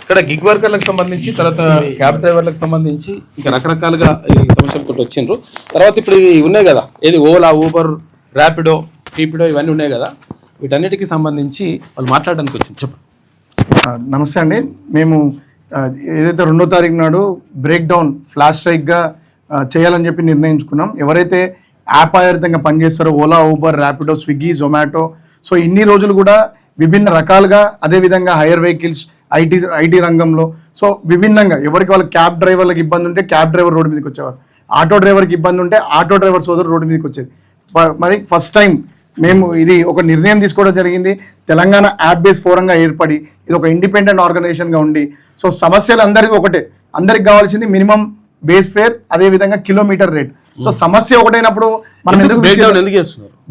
ఇక్కడ గిగ్ వర్కర్లకు సంబంధించి, తర్వాత క్యాబ్ డ్రైవర్లకు సంబంధించి ఇంకా రకరకాలుగా ఈ సమస్యలు కొట్టి వచ్చిండ్రు. తర్వాత ఇప్పుడు ఇవి ఉన్నాయి కదా, ఏది ఓలా, ఊబర్, ర్యాపిడో, టీపిడో ఇవన్నీ ఉన్నాయి కదా, వీటన్నిటికీ సంబంధించి వాళ్ళు మాట్లాడడానికి వచ్చింది. చెప్పు. నమస్తే అండి. మేము ఏదైతే 2వ తారీఖు నాడు బ్రేక్ డౌన్ ఫ్లాష్ స్ట్రైక్గా చేయాలని చెప్పి నిర్ణయించుకున్నాం. ఎవరైతే యాప్ ఆధారితంగా పనిచేస్తారో ఓలా, ఊబర్, ర్యాపిడో, స్విగ్గీ, జొమాటో, సో ఇన్ని రోజులు కూడా విభిన్న రకాలుగా, అదేవిధంగా హైయర్ వెహికల్స్, ఐటీ రంగంలో, సో విభిన్నంగా ఎవరికి వాళ్ళ క్యాబ్ డ్రైవర్లకు ఇబ్బంది ఉంటే క్యాబ్ డ్రైవర్ రోడ్డు మీదకి వచ్చేవారు, ఆటో డ్రైవర్కి ఇబ్బంది ఉంటే ఆటో డ్రైవర్ సోదరు రోడ్డు మీదకి వచ్చేది. మరి ఫస్ట్ టైం మేము ఇది ఒక నిర్ణయం తీసుకోవడం జరిగింది. తెలంగాణ యాప్ బేస్ ఫోరంగా ఏర్పడి ఇది ఒక ఇండిపెండెంట్ ఆర్గనైజేషన్గా ఉండి, సో సమస్యలు అందరికీ ఒకటే, అందరికి కావాల్సింది మినిమం బేస్ ఫేర్, అదేవిధంగా కిలోమీటర్ రేట్. సో సమస్య ఒకటైనప్పుడు మనం ఎందుకు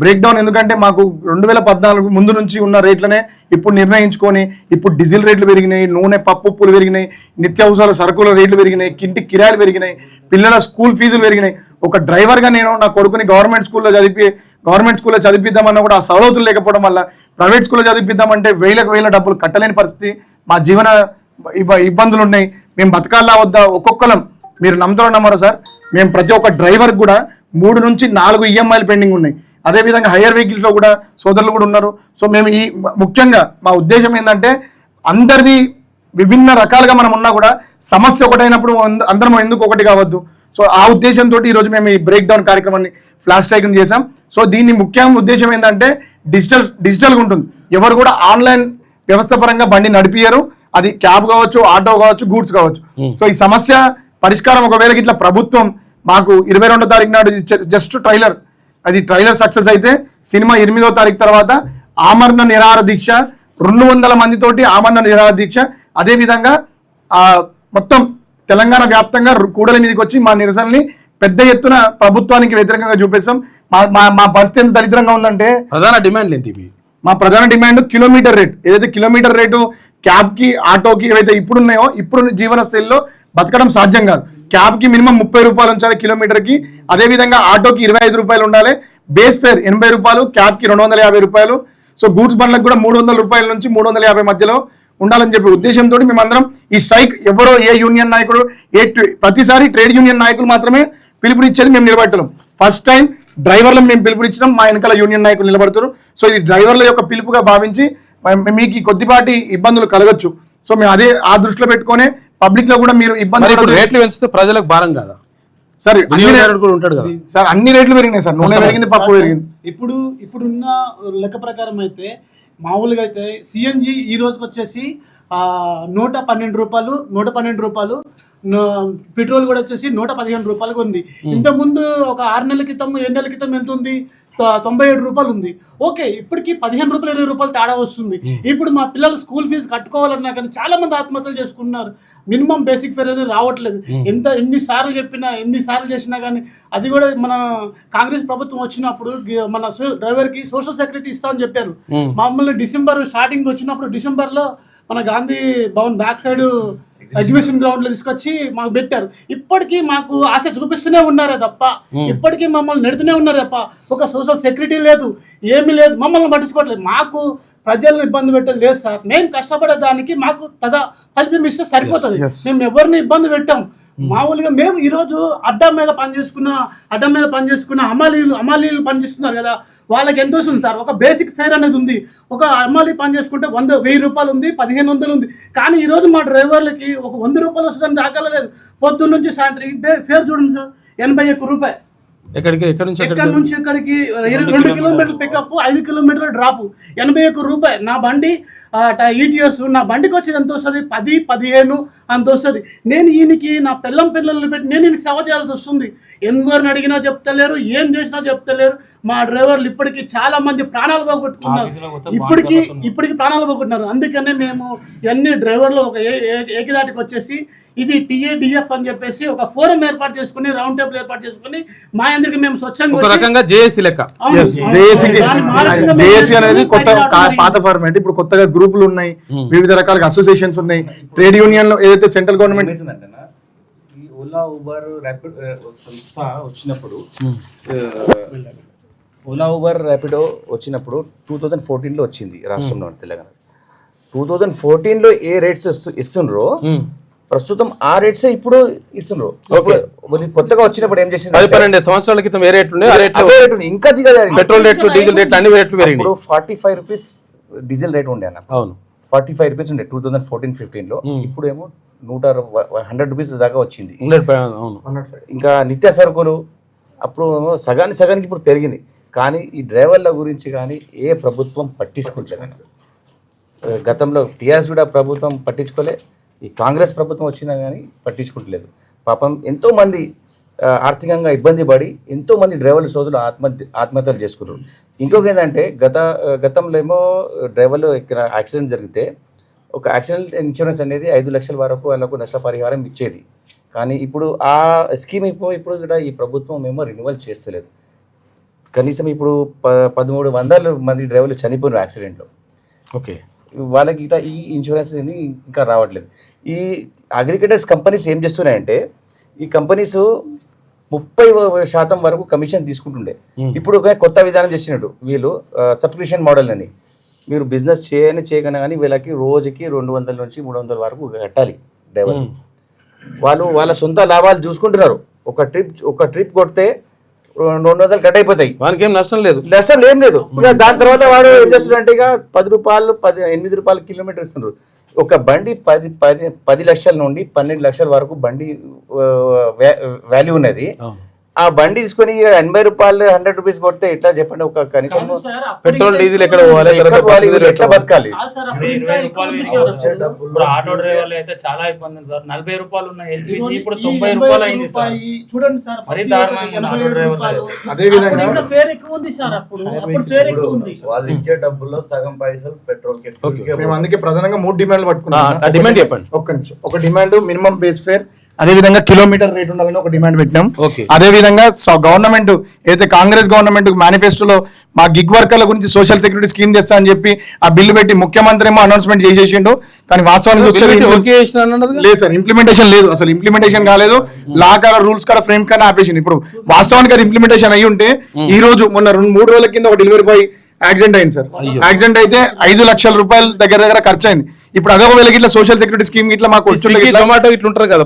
బ్రేక్ డౌన్, ఎందుకంటే మాకు 2014 ముందు నుంచి ఉన్న రేట్లనే ఇప్పుడు నిర్ణయించుకొని, ఇప్పుడు డీజిల్ రేట్లు పెరిగినాయి, నూనె, పప్పు, ఉప్పులు పెరిగినాయి, నిత్యావసరాల సరుకుల రేట్లు పెరిగినాయి, ఇంటి కిరాయిలు పెరిగినాయి, పిల్లల స్కూల్ ఫీజులు పెరిగినాయి. ఒక డ్రైవర్గా నేను నా కొడుకుని గవర్నమెంట్ స్కూల్లో చదివిద్దామన్నా కూడా ఆ సౌలతులు లేకపోవడం వల్ల, ప్రైవేట్ స్కూల్లో చదివిద్దామంటే వేల డబ్బులు కట్టలేని పరిస్థితి, మా జీవన ఇబ్బందులు ఉన్నాయి. మేము బతకాలా వద్దా? ఒక్కొక్కరం మీరు నమ్మరో సార్, మేము ప్రతి ఒక్క డ్రైవర్ కూడా 3 నుంచి 4 ఈఎంఐలు పెండింగ్ ఉన్నాయి. అదేవిధంగా హైయర్ వెహికల్స్లో కూడా సోదరులు కూడా ఉన్నారు. సో మేము ఈ ముఖ్యంగా మా ఉద్దేశం ఏంటంటే, అందరిది విభిన్న రకాలుగా మనం ఉన్నా కూడా సమస్య ఒకటైనప్పుడు అందరం ఎందుకు ఒకటి కావద్దు. సో ఆ ఉద్దేశంతో ఈరోజు మేము ఈ బ్రేక్ డౌన్ కార్యక్రమాన్ని ఫ్లాష్ స్ట్రైకింగ్ చేసాం. సో దీని ముఖ్య ఉద్దేశం ఏంటంటే, డిజిటల్గా ఉంటుంది. ఎవరు కూడా ఆన్లైన్ వ్యవస్థ పరంగా బండి నడిపియరు. అది క్యాబ్ కావచ్చు, ఆటో కావచ్చు, గూడ్స్ కావచ్చు. సో ఈ సమస్య పరిష్కారం ఒకవేళ ఇట్లా ప్రభుత్వం మాకు 22వ తారీఖు నాడు జస్ట్ ట్రైలర్ సక్సెస్ అయితే, సినిమా 8వ తారీఖు తర్వాత ఆమరణ నిరాహార దీక్ష, 200 మందితోటి ఆమరణ నిరాహార దీక్ష, అదేవిధంగా మొత్తం తెలంగాణ వ్యాప్తంగా కూడలి మీదకి వచ్చి మా నిరసనని పెద్ద ఎత్తున ప్రభుత్వానికి వ్యతిరేకంగా చూపిస్తాం. మా పరిస్థితి ఎంత దరిద్రంగా ఉందంటే, ప్రధాన డిమాండ్ ఏంటి? మా ప్రధాన డిమాండ్ కిలోమీటర్ రేట్. ఏదైతే కిలోమీటర్ రేటు క్యాబ్కి, ఆటోకి ఏవైతే ఇప్పుడు ఉన్నాయో, ఇప్పుడు జీవన శైలిలో బతకడం సాధ్యం కాదు. క్యాబ్కి మినిమం 30 రూపాయలు ఉంచాలి కిలోమీటర్కి, అదేవిధంగా ఆటోకి 25 రూపాయలు ఉండాలి, బేస్ ఫేర్ 80 రూపాయలు, క్యాబ్కి 250 రూపాయలు, సో గూడ్స్ బండ్లకు కూడా 300 రూపాయల నుంచి 350 మధ్యలో ఉండాలని చెప్పి ఉద్దేశంతో మేమందరం ఈ స్ట్రైక్, ఎవరో ఏ యూనియన్ నాయకుడు, ప్రతిసారి ట్రేడ్ యూనియన్ నాయకులు మాత్రమే పిలుపునిచ్చేది, మేము నిలబెట్టడం. ఫస్ట్ టైం డ్రైవర్లను మేము పిలుపునిచ్చినాం, మా వెనకాల యూనియన్ నాయకులు నిలబడుతున్నారు. సో ఇది డ్రైవర్ల యొక్క పిలుపుగా భావించి మీకు కొద్దిపాటి ఇబ్బందులు కలగచ్చు. సో మేము ఆ దృష్టిలో పెట్టుకునే పబ్లిక్ లో కూడా మీరు ఇబ్బంది, రేట్లు పెంచితే ప్రజలకు భారం కాదా సార్? ఉంటాడు కదా సార్, అన్ని రేట్లు పెరిగినాయి సార్, నూనె పెరిగింది, పప్పు పెరిగింది. ఇప్పుడున్న లెక్క ప్రకారం అయితే మామూలుగా అయితే సిఎన్జి ఈ రోజుకి వచ్చేసి 112 రూపాయలు, పెట్రోల్ కూడా వచ్చేసి 115 రూపాయలుగా ఉంది. ఇంతకుముందు ఒక 6 నెలల క్రితం, 7 నెలల క్రితం ఎంత ఉంది? 97 రూపాయలు ఉంది. ఓకే, ఇప్పటికి 15 రూపాయలు, 20 రూపాయలు తేడా వస్తుంది. ఇప్పుడు మా పిల్లలు స్కూల్ ఫీజు కట్టుకోవాలన్నా కానీ చాలా మంది ఆత్మహత్యలు చేసుకుంటున్నారు. మినిమం బేసిక్ ఫేర్ అనేది రావట్లేదు. ఎన్నిసార్లు చేసినా కానీ అది కూడా మన కాంగ్రెస్ ప్రభుత్వం వచ్చినప్పుడు మన డ్రైవర్కి సోషల్ సెక్యూరిటీ ఇస్తామని చెప్పారు. మమ్మల్ని డిసెంబర్ స్టార్టింగ్ వచ్చినప్పుడు, డిసెంబర్లో మన Gandhi Bhavan back side exhibition ground లో తీసుకొచ్చి మాకు పెట్టారు. ఇప్పటికీ మాకు ఆశ చూపిస్తూనే ఉన్నారే తప్ప, ఇప్పటికీ మమ్మల్ని నెడుతూనే ఉన్నారు తప్ప, ఒక సోషల్ సెక్యూరిటీ లేదు, ఏమీ లేదు, మమ్మల్ని పట్టించుకోవట్లేదు. మాకు ప్రజలను ఇబ్బంది పెట్టేది లేదు సార్. మేము కష్టపడే దానికి మాకు తగ ఫలితం ఇస్తే సరిపోతుంది. మేము ఎవరిని ఇబ్బంది పెట్టాం. మామూలుగా మేము ఈరోజు అడ్డం మీద పనిచేసుకున్న అమాలీలు పనిచేస్తున్నారు కదా, వాళ్ళకి ఎంత వస్తుంది సార్? ఒక బేసిక్ ఫేర్ అనేది ఉంది. ఒక అమ్మాలి పని చేసుకుంటే 1000 రూపాయలు ఉంది, 1500 ఉంది. కానీ ఈరోజు మా డ్రైవర్లకి ఒక 100 రూపాయలు వస్తుందని దాఖలేదు. పొద్దున్న నుంచి సాయంత్రం ఫేర్ చూడండి సార్, 81 రూపాయలు. ఎక్కడి నుంచి ఎక్కడికి 2 కిలోమీటర్లు పికప్, 5 కిలోమీటర్ల డ్రాప్, 81 రూపాయలు. నా బండి ఈటీఎస్, నా బండికి వచ్చేది ఎంత వస్తుంది? 10-15 అంత వస్తుంది. నేను ఈయనకి నా పిల్లల్ని పెట్టి నేను ఈయన సేవ చేయాల్సి వస్తుంది. ఎవరిని అడిగినా చెప్తలేరు, ఏం చేసినా చెప్తలేరు. మా డ్రైవర్లు ఇప్పటికీ చాలా మంది ప్రాణాలు పోగొట్టుకున్నారు, ఇప్పటికి ప్రాణాలు పోగొట్టున్నారు. అందుకనే మేము ఇవన్నీ డ్రైవర్లు ఒక ఏకదాటికి వచ్చేసి ఇది టీఏడిఎఫ్ అని చెప్పేసి ఒక ఫోరం ఏర్పాటు చేసుకుని, రౌండ్ టేబుల్ ఏర్పాటు చేసుకుని మా అందరికి మేము స్వచ్ఛంగా జేఏసీ లెక్క. జేఏసీ అనేది కొత్త పాత ఫార్మేట్. ఇప్పుడు కొత్తగా గ్రూపులు ఉన్నాయి, వివిధ రకాల అసోసియేషన్స్ ఉన్నాయి. ట్రేడ్ యూనియన్ లో ఏదైతే central government Ola, Uber, Rapido సంస్థ వచ్చినప్పుడు, ఓలా, ఊబర్, ర్యాపిడో వచ్చినప్పుడు 2014లో వచ్చింది రాష్ట్రంలో, తెలంగాణ. 2014లో ఏ రేట్స్ ఇస్తుండ్రో ప్రస్తుతం ఆ రేట్స్ ఇప్పుడు ఇస్తున్నారు. కొత్తగా వచ్చినప్పుడు ఏం చేసింది, 12 సంవత్సరాల క్రితం ఏ రేట్లు ఉన్నాయి ఆ రేట్లు ఇంకా దిగజారి. పెట్రోల్ రేట్లు, డీజిల్ రేట్లు అన్ని రేట్లు పెరిగినాయి. ఇప్పుడు 45 రూపీస్ డీజిల్ రేట్ ఉండే అన్న. అవును, 45 రూపీస్ ఉండే 2014-15లో. ఇప్పుడు ఏమో 100 రూపీస్ దాకా వచ్చింది. అవును, ఇంకా నిత్య సరుకులు అప్పుడు సగానికి ఇప్పుడు పెరిగింది. కానీ ఈ డ్రైవర్ల గురించి కానీ ఏ ప్రభుత్వం పట్టించుకోవట్లేదన్న. గతంలో టీఆర్ఎస్ కూడా ప్రభుత్వం పట్టించుకోలే, ఈ కాంగ్రెస్ ప్రభుత్వం వచ్చినా కానీ పట్టించుకోవట్లేదు. పాపం ఎంతోమంది ఆర్థికంగా ఇబ్బంది పడి ఎంతోమంది డ్రైవర్ల సోదరులు ఆత్మహత్యలు చేసుకున్నారు. ఇంకొక ఏంటంటే గతంలో ఏమో డ్రైవర్లు ఇక్కడ యాక్సిడెంట్ జరిగితే ఒక యాక్సిడెంట్ ఇన్సూరెన్స్ అనేది 5 లక్షల వరకు వాళ్ళకు నష్టపరిహారం ఇచ్చేది. కానీ ఇప్పుడు ఆ స్కీమ్ ఇప్పుడు కూడా ఈ ప్రభుత్వం ఏమో రెన్యువల్ చేస్తలేదు. కనీసం ఇప్పుడు 1300 మంది డ్రైవర్లు చనిపోయినారు యాక్సిడెంట్లో. ఓకే, వాళ్ళకి ఇట్లా ఈ ఇన్సూరెన్స్ ఇంకా రావట్లేదు. ఈ అగ్రికల్చర్స్ కంపెనీస్ ఏం చేస్తున్నాయంటే, ఈ కంపెనీస్ 30% వరకు కమిషన్ తీసుకుంటుండే. ఇప్పుడు ఒక కొత్త విధానం చేసినట్టు వీళ్ళు సబ్స్క్రిప్షన్ మోడల్ అని, మీరు బిజినెస్ చేయకన్నా కానీ వీళ్ళకి రోజుకి 200 నుంచి 300 వరకు కట్టాలి డ్రైవర్. వాళ్ళు వాళ్ళ సొంత లాభాలు చూసుకుంటున్నారు. ఒక ట్రిప్ కొడితే 200 కట్ అయిపోతాయి, వానికి ఏం నష్టం లేదు. ఏం లేదు. ఇక దాని తర్వాత వాడు ఏం చేస్తున్నాడంటే ఇక 10 రూపాయలు 8 రూపాయలు కిలోమీటర్ ఇస్తున్నారు. ఒక బండి 10 లక్షల నుండి 12 లక్షల వరకు బండి వాల్యూ ఉన్నది. ఆ బండి తీసుకొని 80 రూపాయలు 100 రూపీస్ కొడితే ఎట్లా చెప్పండి? ఒక కనీసం పెట్రోల్ డీజిల్ ఎక్కడ పోవాలి, ఎట్లా బతకాలి? ఆటో డ్రైవర్లు అయితే చాలా ఇబ్బంది సార్. 40 రూపాయలు ఉన్న ఎల్పిజి ఇప్పుడు 90 రూపాయలు అయింది సార్. చూడండి సార్, మరీ దారుణంగా ఆటో డ్రైవర్లు. అదే విధంగా ఫేర్ ఎక్కువ ఉంది సార్. అప్పుడు ఫేర్ ఎక్కువ ఉంది. వాళ్ళు ఇచ్చే డబ్బుల్లో సగం పైసలు పెట్రోల్ కి. మేము అందుకే ప్రధానంగా 3 డిమాండ్లు పట్టుకున్నాం. డిమాండ్ చెప్పండి. ఒక్క నిమిషం. ఒక డిమాండ్ మినిమం బేస్ ఫేర్, అదే విధంగా కిలోమీటర్ రేట్ ఉండాలని ఒక డిమాండ్ పెట్టినాం. అదే విధంగా గవర్నమెంట్ అయితే కాంగ్రెస్ గవర్నమెంట్ మేనిఫెస్టోలో మా గిగ్ వర్కర్ల గురించి సోషల్ సెక్యూరిటీ స్కీమ్ చేస్తా అని చెప్పి ఆ బిల్లు పెట్టి ముఖ్యమంత్రి ఏమో అనౌన్స్మెంట్ చేసేసిండు. కానీ వాస్తవానికి లేదు సార్, ఇంప్లిమెంటేషన్ లేదు. అసలు ఇంప్లిమెంటేషన్ కాలేదు. లా కాడ రూల్స్ కాడ ఫ్రేమ్ కానీ ఆపేసింది. ఇప్పుడు వాస్తవానికి అది ఇంప్లిమెంటేషన్ అయ్యి ఉంటే ఈ రోజు మొన్న 2-3 రోజుల కింద ఒక డెలివరీ బాయ్ యాక్సిడెంట్ అయింది సార్. యాక్సిడెంట్ అయితే 5 లక్షల రూపాయలు దగ్గర ఖర్చు అయింది. ఇప్పుడు అదొక వేళకి ఇట్లా సోషల్ సెక్యూరిటీ స్కీమ్ ఇట్లా మాకు టొమాటో ఇట్లా ఉంటారు కదా.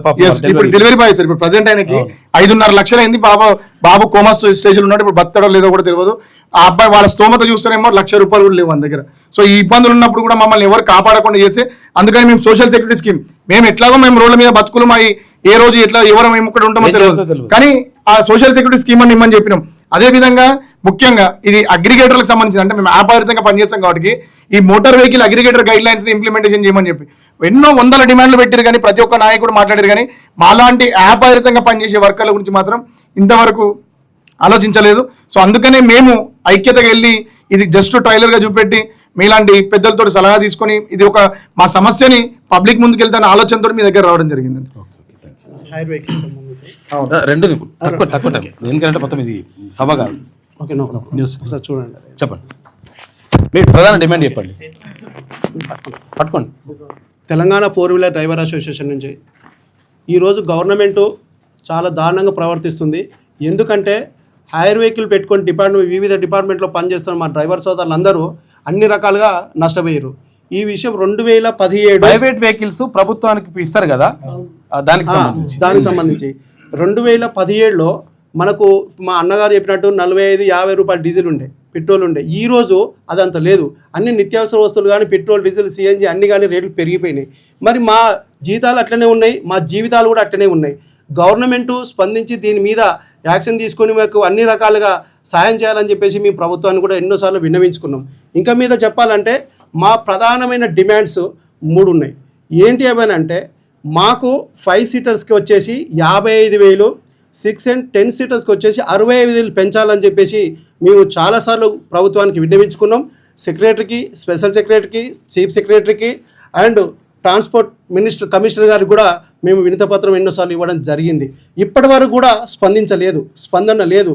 ఇప్పుడు డెలివరీ బాయ్ సార్ ఇప్పుడు ప్రజెంట్ ఆయనకి 5.5 లక్షలు అయింది. బాబు కోమా స్టేజ్ లో ఉన్నాడు. ఇప్పుడు బతడో లేదో కూడా తెలియదు. ఆ అబ్బాయి వాళ్ళ స్తోమత చూస్తేనేమో 1,00,000 రూపాయలు కూడా లేవు మన దగ్గర. సో ఈ ఇబ్బందులు ఉన్నప్పుడు కూడా మమ్మల్ని ఎవరు కాపాడకుండా చేస్తే అందుకని మేము సోషల్ సెక్యూరిటీ స్కీమ్ మేము ఎట్లాగో మేము రోడ్ల మీద బతుకులు మా ఏ రోజు ఎట్లా ఎవరు మేము ఇక్కడ ఉంటామో తెలియదు. కానీ ఆ సోషల్ సెక్యూరిటీ స్కీమ్ అని ఇమ్మని చెప్పినాం. అదే విధంగా ముఖ్యంగా ఇది అగ్రిగేటర్లకు సంబంధించి, అంటే మేము ఆధారితంగా పనిచేస్తాం కాబట్టి ఈ motor vehicle aggregator guide lines implementation చేయమని చెప్పి ఎన్నో 100 డిమాండ్లు పెట్టారు. కానీ ప్రతి ఒక్క నాయకుడు మాట్లాడారు. కానీ మాలాంటి యాప్ ఆధారితంగా పనిచేసే వర్కర్ల గురించి మాత్రం ఇంతవరకు ఆలోచించలేదు. సో అందుకనే మేము ఐక్యతగా వెళ్ళి ఇది జస్ట్ ట్రైలర్గా చూపెట్టి మీలాంటి పెద్దలతో సలహా తీసుకొని ఇది ఒక మా సమస్యని పబ్లిక్ ముందుకు వెళ్తానే ఆలోచనతో మీ దగ్గర రావడం జరిగిందండి. తక్కువ ఎందుకంటే మొత్తం ఇది సభ కాదు. చూడండి, చెప్పండి, మీరు ప్రధాన డిమాండ్ చెప్పండి. పట్టుకోండి. తెలంగాణ 4-వీలర్ డ్రైవర్ అసోసియేషన్ నుంచి ఈరోజు గవర్నమెంటు చాలా దారుణంగా ప్రవర్తిస్తుంది. ఎందుకంటే హైర్ వెహికల్ పెట్టుకొని వివిధ డిపార్ట్మెంట్లో పనిచేస్తున్న మా డ్రైవర్ సోదరులు అందరూ అన్ని రకాలుగా నష్టపోయారు. ఈ విషయం 2017 ప్రైవేట్ వెహికల్స్ ప్రభుత్వానికి ఇస్తారు కదా, దానికి సంబంధించి 2017లో మనకు మా అన్నగారు చెప్పినట్టు 45-50 రూపాయలు డీజిల్ ఉండే, పెట్రోల్ ఉండే. ఈరోజు అదంత లేదు. అన్ని నిత్యావసర వస్తువులు కానీ పెట్రోల్, డీజిల్, సిఎన్జి అన్ని కానీ రేట్లు పెరిగిపోయినాయి. మరి మా జీతాలు అట్లనే ఉన్నాయి, మా జీవితాలు కూడా అట్లనే ఉన్నాయి. గవర్నమెంటు స్పందించి దీని మీద యాక్షన్ తీసుకొని మాకు అన్ని రకాలుగా సాయం చేయాలని చెప్పేసి మేము ప్రభుత్వాన్ని కూడా ఎన్నోసార్లు విన్నవించుకున్నాం. ఇంకా మీద చెప్పాలంటే మా ప్రధానమైన డిమాండ్స్ 3 ఉన్నాయి. ఏంటి ఏమైనా మాకు 5 సీటర్స్కి వచ్చేసి 55,000, 6 and 10 సీటర్స్కి వచ్చేసి 65,000 పెంచాలని చెప్పేసి మేము చాలాసార్లు ప్రభుత్వానికి విన్నవించుకున్నాం. సెక్రటరీకి, స్పెషల్ సెక్రటరీకి, చీఫ్ సెక్రటరీకి అండ్ ట్రాన్స్పోర్ట్ కమిషనర్ గారికి కూడా మేము వినతిపత్రం ఎన్నోసార్లు ఇవ్వడం జరిగింది. ఇప్పటి వరకు కూడా స్పందన లేదు.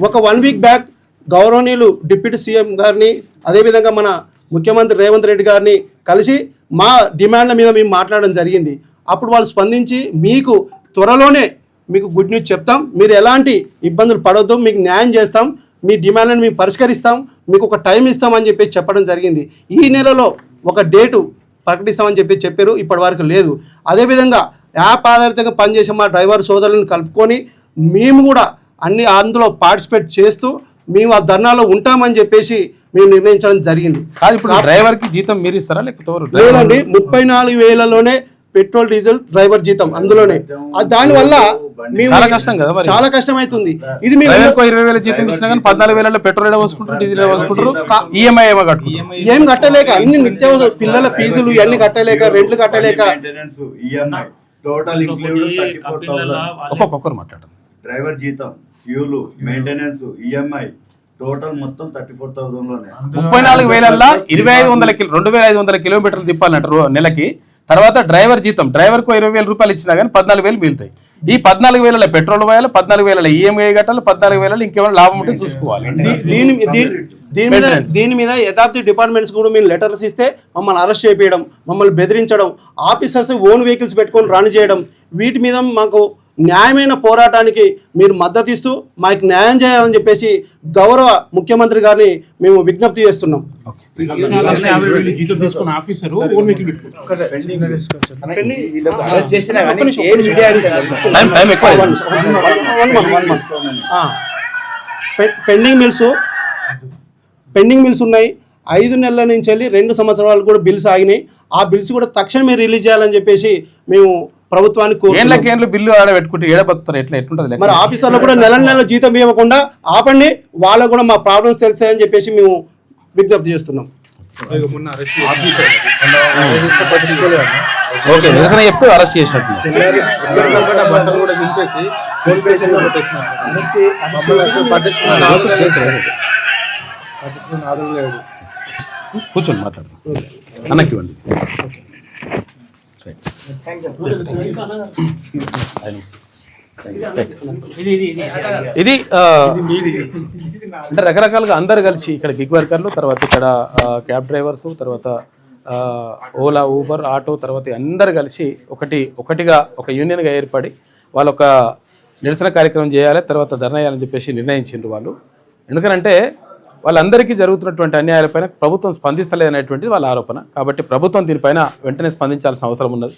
ఒక 1 వీక్ బ్యాక్ గౌరవనీయులు డిప్యూటీ సీఎం గారిని, అదేవిధంగా మన ముఖ్యమంత్రి రేవంత్ రెడ్డి గారిని కలిసి మా డిమాండ్ల మీద మేము మాట్లాడడం జరిగింది. అప్పుడు వాళ్ళు స్పందించి మీకు త్వరలోనే మీకు గుడ్ న్యూస్ చెప్తాం, మీరు ఎలాంటి ఇబ్బందులు పడవద్దు, మీకు న్యాయం చేస్తాం, మీ డిమాండ్లను మేము పరిష్కరిస్తాం, మీకు ఒక టైం ఇస్తామని చెప్పి చెప్పడం జరిగింది. ఈ నెలలో ఒక డేటు ప్రకటిస్తామని చెప్పారు, ఇప్పటి వరకు లేదు. అదేవిధంగా యాప్ ఆధారితంగా పనిచేసే మా డ్రైవర్ సోదరులను కలుపుకొని మేము కూడా అందులో పార్టిసిపేట్ చేస్తూ మేము ఆ ధర్నాలో ఉంటామని చెప్పేసి మేము నిర్ణయించడం జరిగింది. కాదు, ఇప్పుడు డ్రైవర్ కి జీతం మీరు ఇస్తారా లేకపోతే ఎవరు? లేదండి, 34,000లోనే పెట్రోల్ డీజిల్ డ్రైవర్ జీతం అందులోనే. దానివల్ల మేము చాలా కష్టం కదా మరి. చాలా కష్టం అవుతుంది. ఇది మేము డ్రైవర్ 20,000 జీతం ఇచ్చినా కానీ 14,000 పెట్రోల్ ఏదో పోసుకుంటారు, డీజిల్ ఏదో పోసుకుంటారు, ఈఎంఐ ఏమో కట్టుకుంటారు. ఏం కట్టలేక అన్ని నిత్యావసర పిల్లల ఫీజులు ఇవన్నీ కట్టలేక, రెంట్లు కట్టలేక, టోటల్ ఇంక్లూడ్ 34,000 ఒక్కొక్కరు మాట్లాడరు. డ్రైవర్ జీతం, ఫ్యూలు, మెయింటెనెన్స్, ఈఎంఐ టోటల్ మొత్తం 34,000లోనే. 34,000 2,500 కిలోమీటర్లు తిప్పాలంటారు నెలకి. తర్వాత డ్రైవర్ జీతం, డ్రైవర్కు 20,000 రూపాయలు ఇచ్చినా కానీ 14,000 మిగులుతాయి. ఈ 14,000 పెట్రోల్ పోయాలి, 14,000 ఈఎంఐ కట్టాలి, 14,000 ఇంకేమైనా లాభం ఉంటే చూసుకోవాలి. దీని మీద హెడ్ ఆఫ్ ది డిపార్ట్మెంట్స్ కూడా మేము లెటర్స్ ఇస్తే మమ్మల్ని అరెస్ట్ చేయించడం, మమ్మల్ని బెదిరించడం, ఆఫీసర్స్ ఓన్ వెహికల్స్ పెట్టుకొని రన్ చేయడం, వీటి మీద మాకు న్యాయమైన పోరాటానికి మీరు మద్దతు ఇస్తూ మాకు న్యాయం చేయాలని చెప్పేసి గౌరవ ముఖ్యమంత్రి గారిని మేము విజ్ఞప్తి చేస్తున్నాం. పెండింగ్ బిల్స్ ఉన్నాయి. 5 నెలల నుంచి వెళ్ళి 2 సంవత్సరాలు కూడా బిల్స్ ఆగినాయి. ఆ బిల్స్ కూడా తక్షణమే రిలీజ్ చేయాలని చెప్పేసి మేము ప్రభుత్వానికి కోరుతున్నాం. బిల్లు ఆడ పెట్టుకుంటే ఏడబడుతారు, ఎట్లుంటది మరి ఆఫీసర్లు కూడా నెల జీతం ఇవ్వకుండా ఆపండి, వాళ్ళకు కూడా మా ప్రాబ్లమ్స్ తెలుస్తాయని చెప్పేసి మేము విజ్ఞప్తి చేస్తున్నాం. చెప్తే అరెస్ట్ చేసినట్టు కూర్చొని మాట్లాడు అన్నకి ఇవ్వండి. ఇది అంటే రకరకాలుగా అందరు కలిసి ఇక్కడ గిగ్ వర్కర్లు, తర్వాత ఇక్కడ క్యాబ్ డ్రైవర్స్, తర్వాత ఓలా, ఊబర్, ఆటో, తర్వాత అందరు కలిసి ఒకటిగా ఒక యూనియన్గా ఏర్పడి వాళ్ళు ఒక నిరసన కార్యక్రమం చేయాలి, తర్వాత ధర్నా చేయాలని చెప్పేసి నిర్ణయించిండ్రు వాళ్ళు. ఎందుకంటే వాళ్ళందరికీ జరుగుతున్నటువంటి అన్యాయాలపైన ప్రభుత్వం స్పందిస్తలేదనేటువంటిది వాళ్ళ ఆరోపణ. కాబట్టి ప్రభుత్వం దీనిపైన వెంటనే స్పందించాల్సిన అవసరం ఉన్నది.